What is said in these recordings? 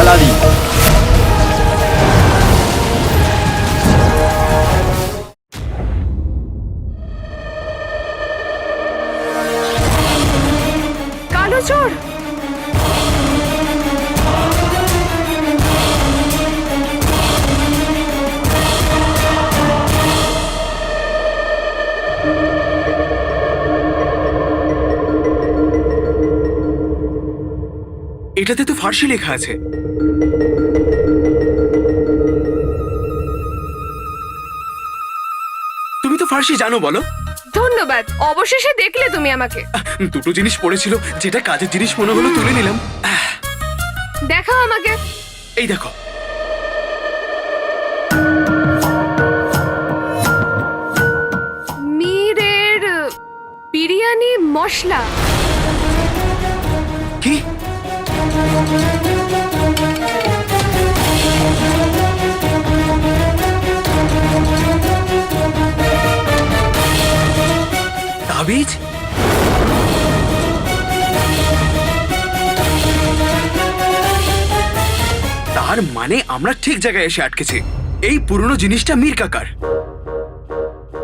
Aladdin. কালো চোর! এটাতে তো ফার্সি লেখা আছে। তুমি তো ফার্সি জানো, বলো। ধন্যবাদ, অবশেষে দেখলে তুমি আমাকে। দুটো জিনিস পড়েছিল, যেটা কাজের জিনিস মনে হলো তুলে নিলাম। দেখাও আমাকে। এই দেখো। মীরের বিরিয়ানি মশলা। কি? তাবিজ? তার মানে আমরা ঠিক জায়গায় এসে আটকেছি। এই পুরনো জিনিসটা মীর কাকার।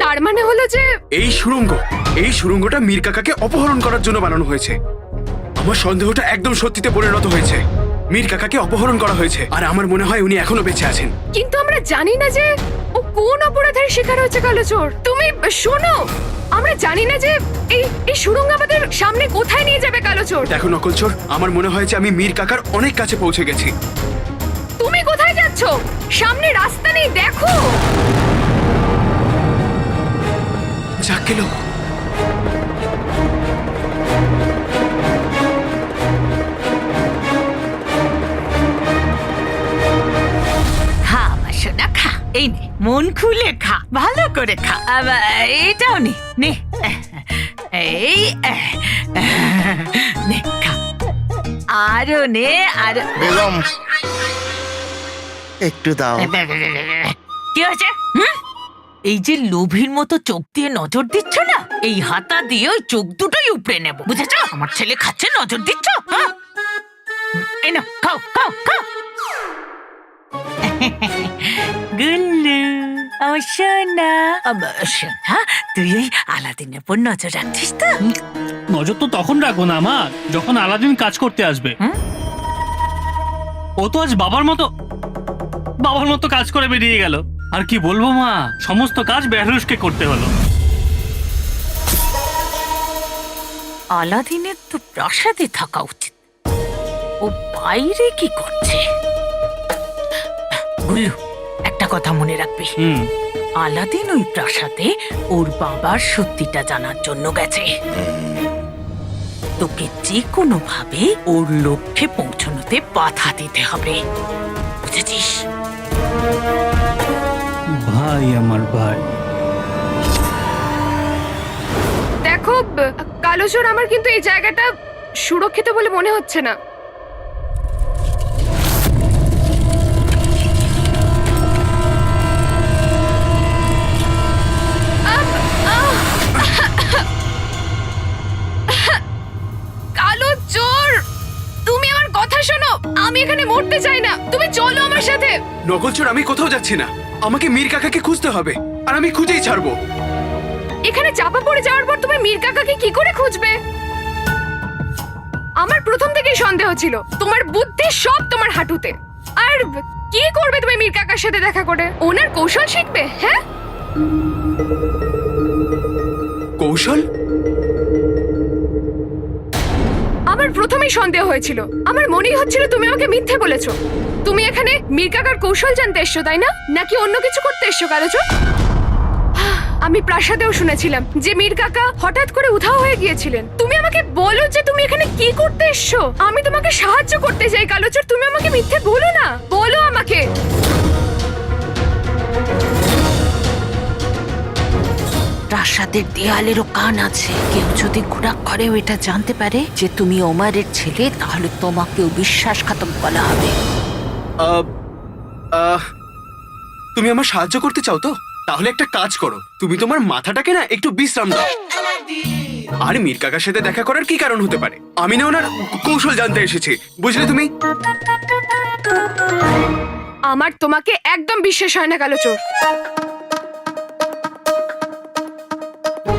তার মানে হলো যে এই সুড়ঙ্গটা মীর কাকাকে অপহরণ করার জন্য বানানো হয়েছে। আমার সন্দেহটা একদম সত্যিতে পরিণত হয়েছে। মীর কাকাকে অপহরণ করা হয়েছে, আর আমার মনে হয় উনি এখনো বেঁচে আছেন। কিন্তু আমরা জানি না যে ও কোন অপরাধের শিকার হয়েছে। কালো চোর, তুমি শোনো, আমরা জানি না যে এই সুড়ঙ্গ আমাদের সামনে কোথায় নিয়ে যাবে। কালো চোর, দেখো নকল চোর, আমার মনে হয় যে আমি মীর কাকার অনেক কাছে পৌঁছে গেছি। তুমি কোথায় যাচ্ছ? সামনে রাস্তা নেই, দেখো। যাক গেল। খা আমার সোনা, খা। এই নে, মন খুলে খা, ভালো করে খা। আবার এটাও নে, নে। এই নে, খা। আরো নে, আর বেগম একটু দাও। কি হয়েছে? এই যে লোভীর মতো চোখ দিয়ে নজর দিচ্ছ না, এই হাতা দিয়ে ওই চোখ দুটোই উপড়ে নেব, বুঝেছো? আমার ছেলে খাচ্ছে, নজর দিচ্ছ? হ্যাঁ? এই না, খাও খাও খাও। গুল্লু আমার সোনা, সোনা, তুই এই আলাদিনের উপর নজর রাখছিস তো? নজর তো তখন রাখবো না মা, যখন আলাদিন কাজ করতে আসবে। ও তো আজ বাবার মতো কাজ করে বেরিয়ে গেল। আর কি বলবো মা, সমস্ত কাজ বেহরুজকে করতে হলো। আলাদিনের তো প্রাসাদে থাকা উচিত, ও বাইরে কি করছে? গুল্লু, একটা কথা মনে রাখবি, আলাদিন ওই প্রাসাদে ওর বাবার সত্যিটা জানার জন্য গেছে। তোকে যে কোনো ভাবে ওর লক্ষ্যে পৌঁছানোতে বাধা দিতে হবে, বুঝেছিস? ভাই আমার ভাই। দেখো কালো চোর, আমার কিন্তু এই জায়গাটা সুরক্ষিত বলে মনে হচ্ছে না। কালো চোর, তুমি আমার কথা শোনো। আমি এখানে মরতে চাই না, তুমি চলো আমার সাথে। নকল চোর, আমি কোথাও যাচ্ছি না। আমাকে মীর কাকাকে খুঁজতে হবে, আর আমি খুঁজেই ছাড়বো। এখানে চাপা পড়ে যাওয়ার পর তুমি মীর কাকাকে কি করে খুঁজবে? আমার প্রথম থেকেই সন্দেহ ছিল তোমার বুদ্ধি সব তোমার হাঁটুতে। আর কি করবে তুমি মীর কাকার সাথে দেখা করে? ওনার কৌশল শিখবে? হ্যাঁ, কৌশল? আমার প্রথমেই সন্দেহ হয়েছিল। আমার মনেই হচ্ছিল তুমি আমাকে মিথ্যে বলেছো। তুমি এখানে মীর কাকার কৌশল জানতে এসছো, তাই না? নাকি অন্য কিছু করতে এসছো কালো চোর? আমি প্রাসাদেও শুনেছিলাম যে মীর কাকা হঠাৎ করে উধাও হয়ে গিয়েছিলেন। তুমি আমাকে বলো যে তুমি এখানে কি করতে এসছো। আমি তোমাকে সাহায্য করতে চাই কালো চোর, তুমি আমাকে মিথ্যে বলো না, বলো আমাকে। প্রাসাদের দেয়ালেরও কান আছে। কেউ যদি ঘোরাক্ষরেও এটা জানতে পারে যে তুমি ওমারের ছেলে, তাহলে তোমাকেও বিশ্বাসঘাতক বলা হবে। তুমি আমার সাহায্য করতে চাও তো? তাহলে একটা কাজ করো, তুমি তোমার মাথাটাকে না একটু বিশ্রাম দাও। আর মীর কাকার সাথে দেখা করার কি কারণ হতে পারে? আমি না ওনার কৌশল জানতে এসেছি, বুঝলে তুমি? আমার তোমাকে একদম বিশ্বাস হয় না কালোচোর।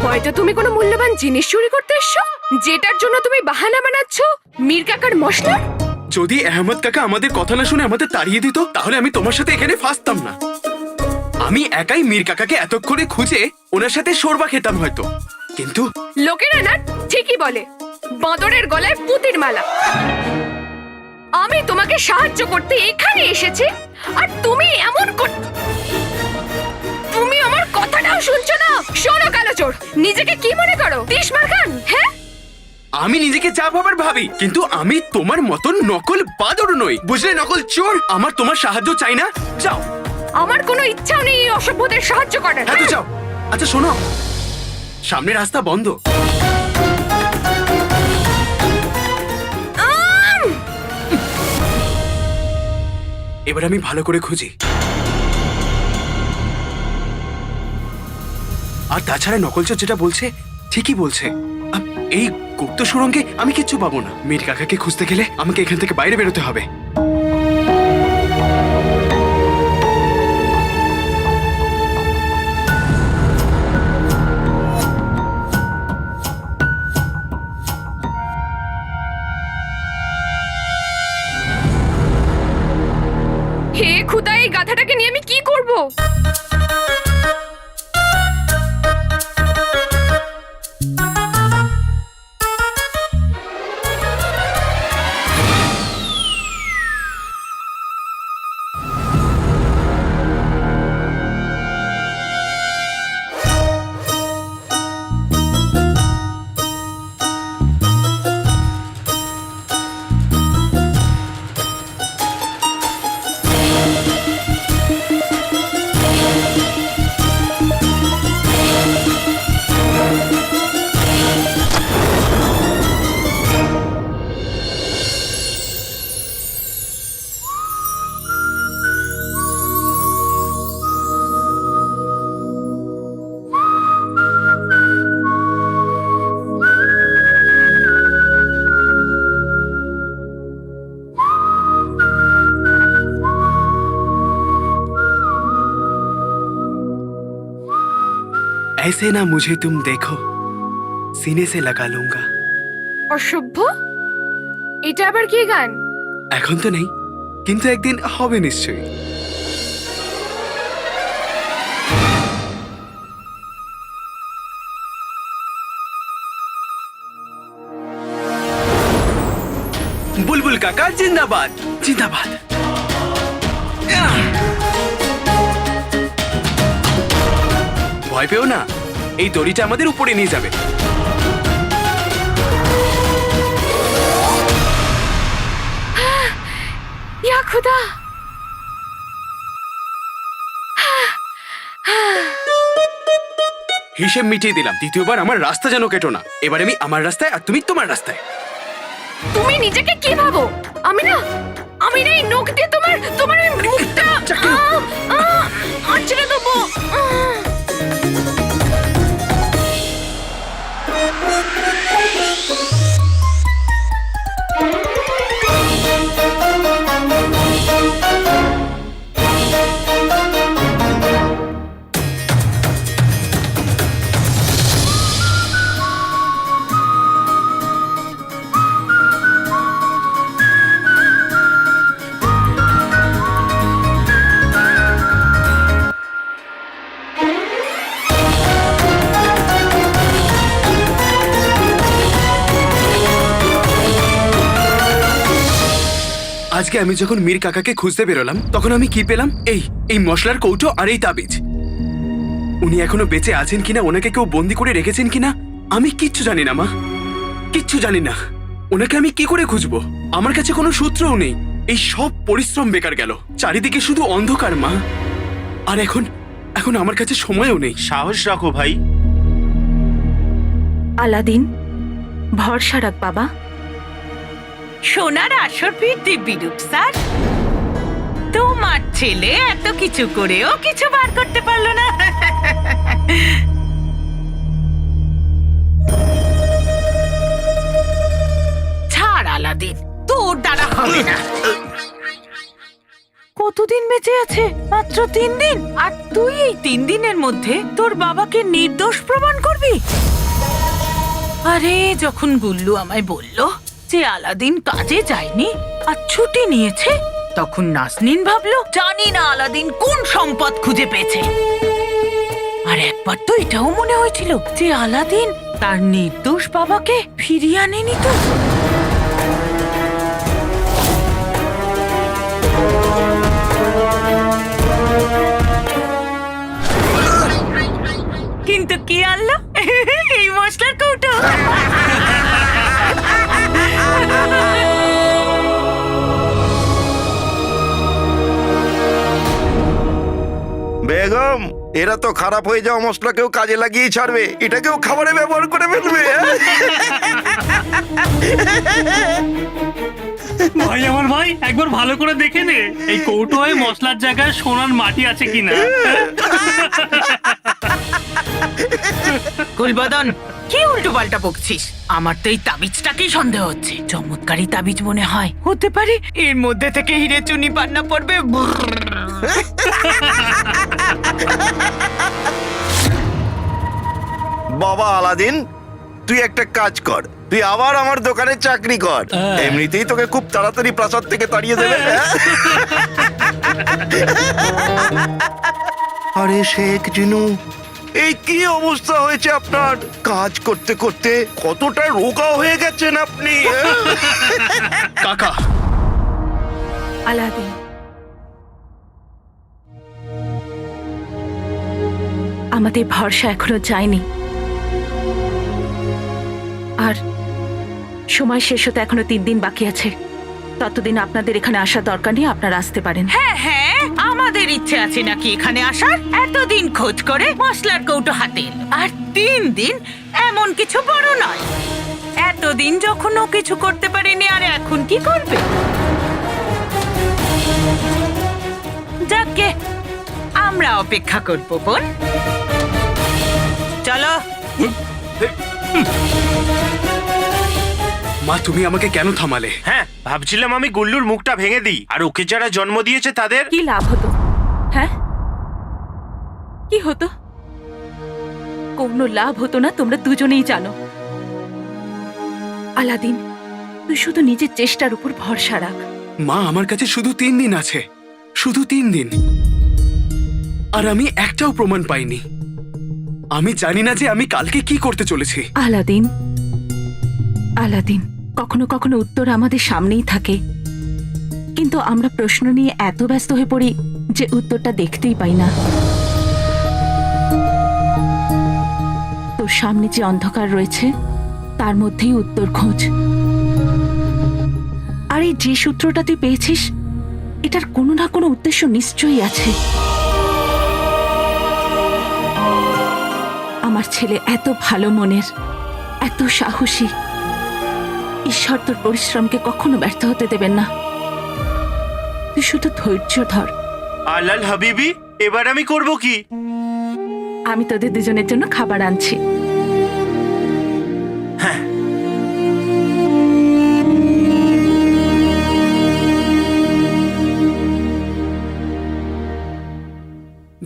হয়তো তুমি কোনো মূল্যবান জিনিস চুরি করতে এসছো, যেটার জন্য তুমি বাহানা বানাচ্ছ মীর কাকার মশলা। যদি আহমদ কাকা আমাদের কথা না শুনে আমাদের তাড়িয়ে দিত, তাহলে আমি তোমার সাথে এখানে ফাঁসতাম না। আমি একাই মীর কাকাকে এতক্ষণে খুঁজে ওনার সাথে শোরবা খেতাম হয়তো, কিন্তু লোকেরা না ঠিকই বলে, বাঁদরের গলায় পুতির মালা। আমি তোমাকে সাহায্য করতে এখানে এসেছি, আর তুমি এমন তুমি আমার কথাটাও শুনছো না। শোনো কালোচোর, নিজেকে কি মনে করো, তিশমার খান? হ্যাঁ, আমি নিজেকে যা ভাবার ভাবি, কিন্তু আমি তোমার মতন নকল বাদর নই, বুঝলে? নকল চোর। আমার তোমার সাহায্য চাই না, যাও। আমার কোনো ইচ্ছাও নেই এই অসভ্যদের সাহায্য করার। হ্যাঁ তো যাও। আচ্ছা শোনো, সামনে রাস্তা বন্ধ। এবার আমি ভালো করে খুঁজি। আর তাছাড়া নকলচোর যেটা বলছে ঠিকই বলছে। এই গুপ্ত সুড়ঙ্গে আমি কিচ্ছু পাবো না। মীর কাকাকে খুঁজতে গেলে আমাকে এখান থেকে বাইরে বেরোতে হবে। হে খুদা, এই গাধাটাকে নিয়ে আমি কি করব? ऐसे ना मुझे तुम देखो, सीने से लगा लूंगा। অসভ্য, এটা আবার কি গান? এখন তো নেই, কিন্তু একদিন হবে নিশ্চয়ই। বুলবুল কাকা জিন্দাবাদ, জিন্দাবাদ। ভয় পেও না, এই দড়িটা আমাদের উপরে নিয়ে যাবে। ইয়া খুদা, হিসেব মিটিয়ে দিলাম। দ্বিতীয়বার আমার রাস্তা যেন কেটো না। এবার আমি আমার রাস্তায় আর তুমি তোমার রাস্তায়। তুমি নিজেকে কি ভাবো? আমি না এই নখ দিয়ে তোমার ওই মুখটা আঁচড়ে দেবো। আজকে আমি যখন মীর কাকাকে খুঁজতে বেরোলাম, তখন আমি কি পেলাম? এই মশলার কৌটো আর এই তাবিজ। উনি এখনো বেঁচে আছেন কিনা, ওনাকে কেউ বন্দি করে রেখেছেন কিনা, আমি কিচ্ছু জানি না মা, কিচ্ছু জানি না। ওনাকে আমি কি করে খুঁজবো? আমার কাছে কোনো সূত্রও নেই। এই সব পরিশ্রম বেকার গেল, চারিদিকে শুধু অন্ধকার মা। আর এখন আমার কাছে সময়ও নেই। সাহস রাখো ভাই। আলাদিন, ভরসা রাখ বাবা। সোনার আসর পীর দিব্যি রূপ স্যার, তোমার ছেলে এত কিছু করেও কিছু বার করতে পারলো না। আলাদিন, তোর দ্বারা হবে না। কতদিন বেঁচে আছে? মাত্র 3 দিন। আর তুই এই 3 দিনের মধ্যে তোর বাবাকে নির্দোষ প্রমাণ করবি? আরে যখন গুল্লু আমায় বলল যে আলাদিন কাজে যায়নি আর ছুটি নিয়েছে, তখন নাসনিন ভাবলো জানি না আলাদিন কোন সম্পদ খুঁজে পেয়েছে। আর একবার তো এটাও মনে হয়েছিল যে আলাদিন তার নির্দোষ বাবাকে ফিরিয়ে আনেনি তো। কিন্তু কি আনলো? এই মশলার কৌটো। বেগম, এরা তো খারাপ হয়ে যাওয়া মশলাকেও কাজে লাগিয়ে ছাড়বে, এটাকেও খাবারে ব্যবহার করে ফেলবে। ভাই আমার ভাই, একবার ভালো করে দেখে নে এই কৌটোয় মশলার জায়গায় সোনার মাটি আছে কিনা। কুলবদন, কি উল্টো পাল্টা বকছিস? আমার তো এই তাবিজটাকেই সন্দেহ হচ্ছে। চমৎকারী তাবিজ মনে হয়, হতে পারে এর মধ্যে থেকে হিরে চুনি পান্না পড়বে। বাবা আলাদিন, তুই একটা কাজ কর, তুই আবার আমার দোকানে চাকরি কর, এমনিতেই তোকে খুব তাড়াতাড়ি প্রাসাদ থেকে তাড়িয়ে দেবে। আরে শেখ জিনু, এই কি অবস্থা হয়েছে আপনার? কাজ করতে করতে কতটা রোগা হয়ে গেছেন আপনি। কাকা, আলাদিন, আমাদের ভরসা এখনো যায়নি, আর সময় শেষ হতে এখনো 3 দিন বাকি আছে। ততদিন আপনাদের এখানে আসার দরকার নেই, আপনারা আসতে পারেন। হ্যাঁ হ্যাঁ, আমাদের ইচ্ছে আছে নাকি এখানে আসার? এতদিন খোঁজ করে মশলার কৌটো হাতে এলো, আর 3 দিন এমন কিছু বড় নয়। এতদিন যখন ও কিছু করতে পারেনি, আর এখন কি করবে? যাকে আমরা অপেক্ষা করব বোন। চলো। মা তুমি আমাকে কেন থামালে? হ্যাঁ, ভাবছিলাম আমি গুল্লুর মুখটা ভেঙে দিই, আর ওকে যারা জন্ম দিয়েছে তাদের। কি লাভ হতো? হ্যাঁ, কি হতো? কোনো লাভ হতো না, তোমরা দুজনেই জানো। আলাদিন, তুই শুধু নিজের চেষ্টার উপর ভরসা রাখ। মা আমার কাছে শুধু 3 দিন আছে, শুধু 3 দিন, আর আমি একটাও প্রমাণ পাইনি। আমি জানি না যে আমি কালকে কি করতে চলেছি। আলাদিন, আলাদিন, কখনো কখনো উত্তর আমাদের সামনেই থাকে, কিন্তু আমরা প্রশ্ন নিয়ে এত ব্যস্ত হয়ে পড়ি যে উত্তরটা দেখতেই পাই না। তোর সামনে যে অন্ধকার রয়েছে তার মধ্যেই উত্তর খোঁজ। আর এই যে সূত্রটা তুই পেয়েছিস, এটার কোনো না কোনো উদ্দেশ্য নিশ্চয়ই আছে। আমার ছেলে এত ভালো মনের, এত সাহসী। ঈশ্বর তোর পরিশ্রমকে কখনো ব্যর্থ হতে দেবেন না। তুই শুধু ধৈর্য ধর। আলাল হাবিবি, এবার আমি করব কি? আমি তোদের দুজনের জন্য খাবার আনছি। হ্যাঁ,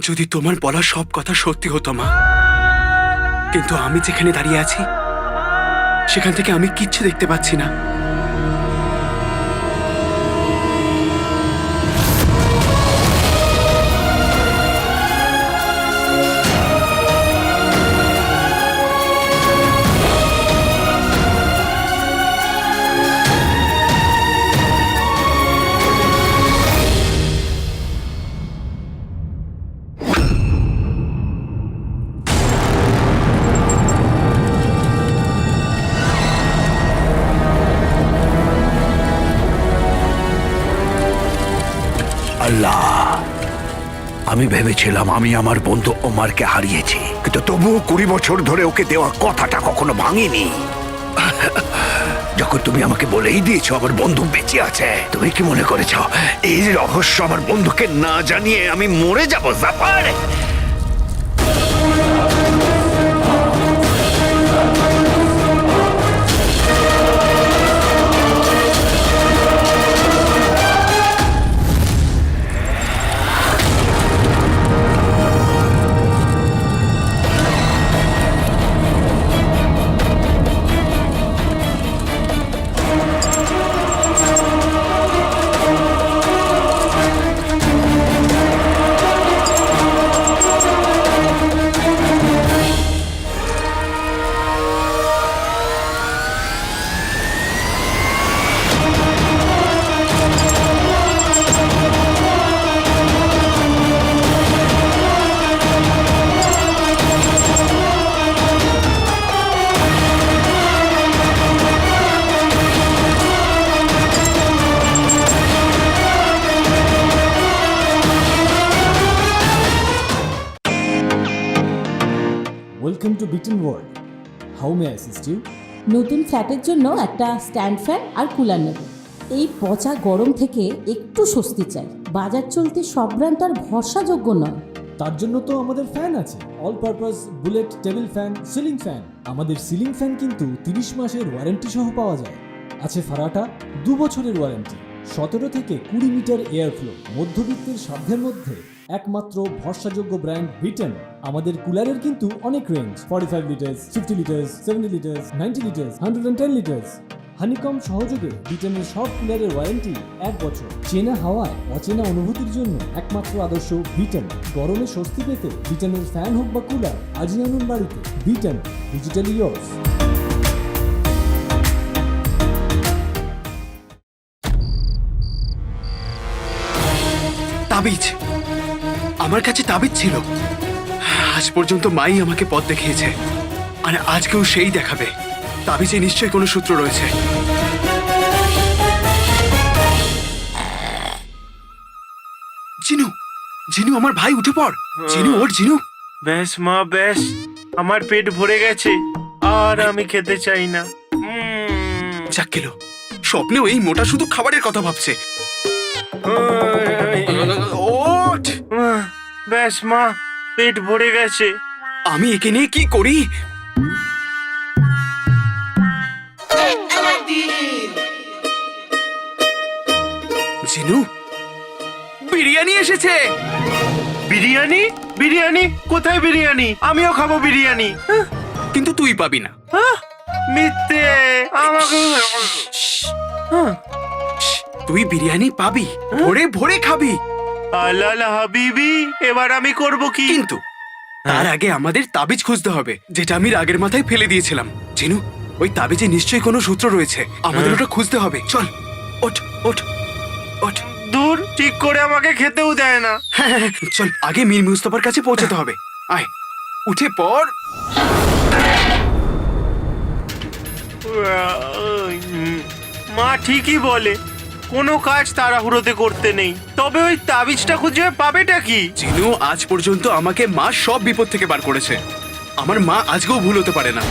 যদি তোমার বলা সব কথা সত্যি হতো মা, কিন্তু আমি যেখানে দাঁড়িয়ে আছি সেখান থেকে আমি কিচ্ছু দেখতে পাচ্ছি না। আল্লাহ, আমি ভেবেছিলাম আমি আমার বন্ধু ওমারকে হারিয়েছি, কিন্তু তবুও 20 বছর ধরে ওকে দেওয়া কথাটা কখনো ভাঙিনি। যখন তুমি আমাকে বলেই দিয়েছো আমার বন্ধু বেঁচে আছে, তুমি কি মনে করেছ এই রহস্য আমার বন্ধুকে না জানিয়ে আমি মরে যাব? Zafar, uncertain world. How may I assist you? নতুন ফ্ল্যাটের জন্য একটা স্ট্যান্ড ফ্যান আর কুলার নেব। এই পচা গরম থেকে একটু স্বস্তি চাই। বাজার চলতে সব ব্র্যান্ড তো আর ভরসাযোগ্য নয়। তার জন্য তো আমাদের ফ্যান আছে, all purpose bullet table fan, ceiling fan. আমাদের সিলিং ফ্যান কিন্তু 30 মাসের ওয়ারেন্টি সহ পাওয়া যায়। আছে ফারাটা 2 বছরের ওয়ারেন্টি, 17 থেকে 20 মিটার এয়ার ফ্লো, মধ্যবিত্তের সাধ্যের মধ্যে একমাত্র ভরসাযোগ্য ব্র্যান্ড বিটেন। আমাদের কুলারের কিন্তু অনেক range, 45 litres, 50 litres, 70 litres, 90 litres, 110 litres. Honeycomb সহযোগে বিটেনের সব কুলারের ওয়ারেন্টি 1 বছর। চেনা হাওয়ায় অচেনা অনুভূতির জন্য একমাত্র আদর্শ বিটেন। গরমে স্বস্তি পেতে বিটেনের ফ্যান হোক বা কুলার আজই আনুন বাড়িতে। Beaten, digitally years. তাবিজ, আমার কাছে তাবিজ ছিল। আজ পর্যন্ত মাই আমাকে পথ দেখিয়েছে, আর আজকেও সেই দেখাবে। তাবিজে নিশ্চয়ই কোনো সূত্র রয়েছে। জিনু, জিনু আমার ভাই, উঠে পড়। জিনু ওঠ, জিনু। ব্যাস মা ব্যাস, আমার পেট ভরে গেছে, আর আমি খেতে চাই না। যাক গেল, স্বপ্নেও এই মোটা শুধু খাবারের কথা ভাবছে। ওঠ। ব্যাস মা, পেট ভরে গেছে। আমি একে নিয়ে কি করি? জিনু, বিরিয়ানি এসেছে। বিরিয়ানি? বিরিয়ানি? কোথায় বিরিয়ানি? আমিও খাবো বিরিয়ানি। কিন্তু তুই পাবি না। মিথ্যে, আমাকে তুই বিরিয়ানি পাবি, ভরে ভরে খাবি। আল্লাহ হাবিবি, এবার আমি করব কি? কিন্তু তার আগে আমাদের তাবিজ খুঁজতে হবে, যেটা আমি রাগের মাথায় ফেলে দিয়েছিলাম। জিনু, ওই তাবিজে নিশ্চয়ই কোনো সূত্র রয়েছে, আমাদের ওটা খুঁজতে হবে। চল, ওঠ ওঠ ওঠ। দূর, ঠিক করে আমাকে খেতেও দেয় না। চল, আগে মীর মুস্তাফার কাছে পৌঁছাতে হবে। আয়, উঠে পড়। মা ঠিকই বলে, কোনো কাজ তাড়াহুড়োতে করতে নেই। তবে ওই তাবিজটা খুঁজে পাবেটা কি? জিনু, আজ পর্যন্ত আমাকে মা সব বিপদ থেকে বার করেছে। আমার মা আজকেও ভুল হতে পারে না।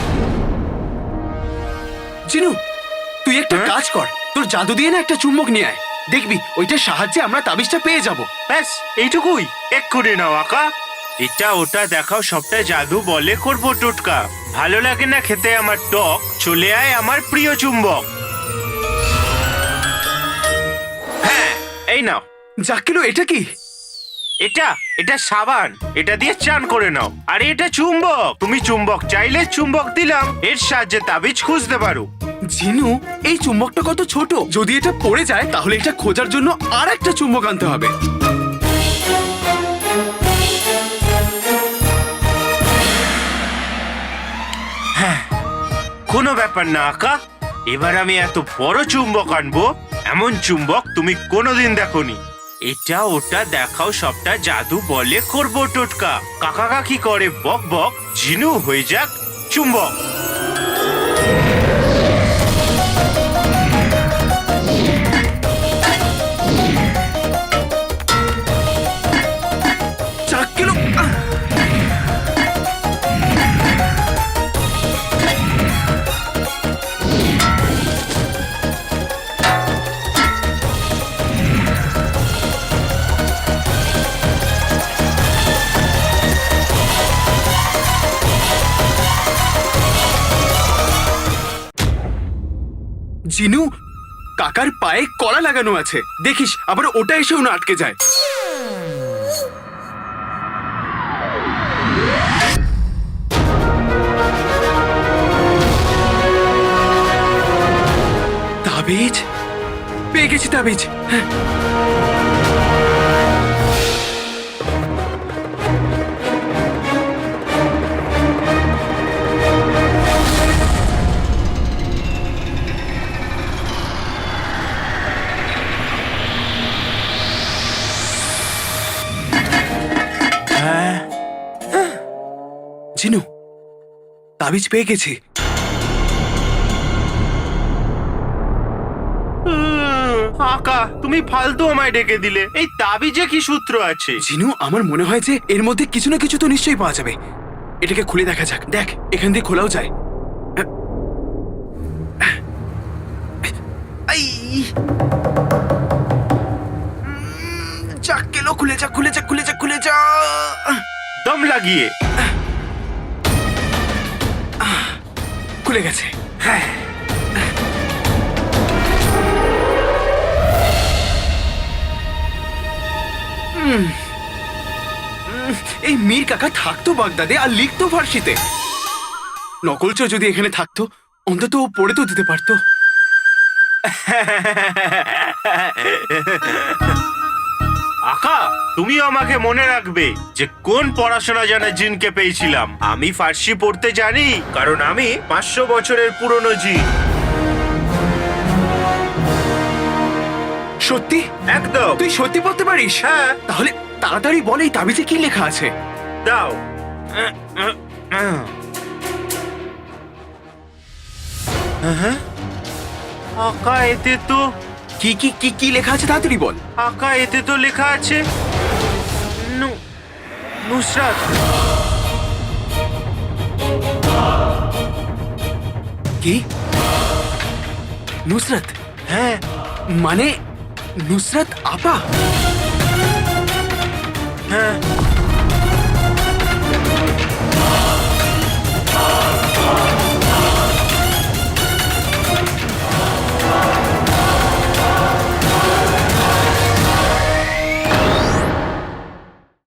জিনু, তুই একটা কাজ কর, তোর জাদু দিয়ে না একটা চুম্বক নিয়ে আয়। দেখবি ওইটার সাহায্যে আমরা তাবিজটা পেয়ে যাব। ব্যাস এইটুকুই, এক্ষুনি নাও আকা। এটা ওটা দেখাও, সবটা জাদু বলে করবো টোটকা। ভালো লাগে না খেতে আমার টক, চলে আয় আমার প্রিয় চুম্বক। হ্যাঁ, এই নাও। জাকিলো, এটা কি? এটা সাবান, এটা দিয়ে চান করে নাও। আরে এটা চুম্বক, তুমি চুম্বক চাইলে চুম্বক দিলাম, এর সাহায্যে তাবিজ খুঁজতে পারো। জিনু, এই চুম্বকটা কত ছোট, যদি এটা পড়ে যায় তাহলে এটা খোঁজার জন্য আর একটা চুম্বক আনতে হবে। হ্যাঁ, কোনো ব্যাপার না আকা, এবার আমি এত বড় চুম্বক আনবো, এমন চুম্বক তুমি কোনোদিন দেখোনি। এটা ওটা দেখাও, সবটা জাদু বলে করবো টোটকা। কাকা কাকি করে বক বক, জিনু হয়ে যাক চুম্বক। জাকিলো, জিনু, কাকার পায়ে কলা লাগানো আছে, দেখিস আবার ওটা এসেও না আটকে যায়। তাবিজ পেয়ে গেছি, তাবিজ। হ্যাঁ, জিনু, তাবিজ পেয়ে গেছি। আকা, তুমি ফালতু আমায় ডেকে দিলে। এই তাবিজে কি সূত্র আছে? জিনু, আমার মনে হয় যে এর মধ্যে কিছু না কিছু তো নিশ্চয়ই পাওয়া যাবে। এটাকে খুলে দেখা যাক। দেখ, এখান দিয়ে খোলাও যায়। আই! যাক গেল, খুলে যা, খুলে যা, খুলে যা, খুলে যা। দম লাগিয়ে। খুলে গেছে। হ্যাঁ। এই মীর কাকা থাকতো বাগদাদে আর লিখতো ফার্সিতে। নকলচো যদি এখানে থাকতো, অন্তত ও পড়ে তো দিতে পারতো। আকা, তুমিও আমাকে মনে রাখবে যে কোন পড়াশোনা জানা জিনকে পেয়েছিলাম। আমি ফার্সি পড়তে জানি, কারণ আমি 500 বছরের পুরনো জিন। সত্যি? একদম। তুই সত্যি পড়তে পারিস? হ্যাঁ। তাহলে তাড়াতাড়ি বল, এই তাবিজে কি লেখা আছে? দাও। আকা, এতে তো কি কি কি কি লেখা আছে তাড়াতাড়ি বল। আকা, এতে তো লেখা আছে নুসরাত। কি? নুসরাত? হ্যাঁ। মানে নুসরাত আপা? হ্যাঁ।